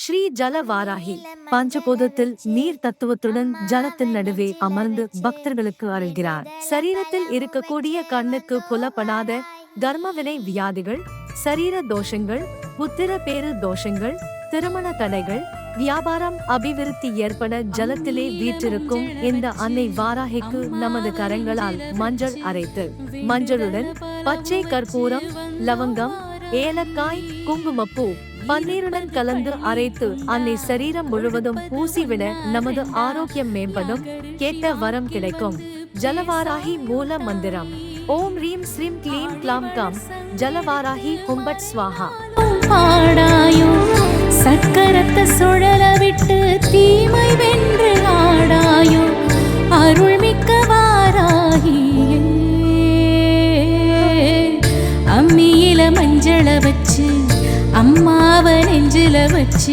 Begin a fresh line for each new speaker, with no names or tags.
ஸ்ரீ ஜல வாராகி பஞ்சபூதத்தில் நீர் தத்துவத்துடன் ஜலத்தின் நடுவே அமர்ந்து பக்தர்களுக்கு அருள்கிறார். சரீரத்தில் இருக்கக்கூடிய கண்ணுக்கு புலப்படாத தர்மவினை வியாதிகள், சரீர தோஷங்கள், புத்திர பேரு தோஷங்கள், திருமண தடைகள், வியாபாரம் அபிவிருத்தி ஏற்பட ஜலத்திலே வீற்றிருக்கும் இந்த அன்னை வாராகிக்கு நமது கரங்களால் மஞ்சள் அரைத்து, மஞ்சளுடன் பச்சை கற்பூரம், லவங்கம், ஏலக்காய், குங்குமப்பூ, பன்னீருடன் கலந்து அரைத்து அன்னை சரீரம் முழுவதும் பூசிவிட நமது ஆரோக்கியம் மேம்படும், கேட்ட வரம் கிடைக்கும். ஜலவாராகி மூல மந்திரம்: ஓம் ரீம் ஸ்ரீம் க்ளீம் க்ளாம் கம் ஜலவாராகி கும்பட் ஸ்வாஹா.
பாடாயோ சக்கரத்தை சுழல விட்டு தீமை வென்று ஆடாயோ அருள்மிக்க வாராகியே. அம்மியில மஞ்சள வச்சு அம்மாவ நெஞ்சில வச்சு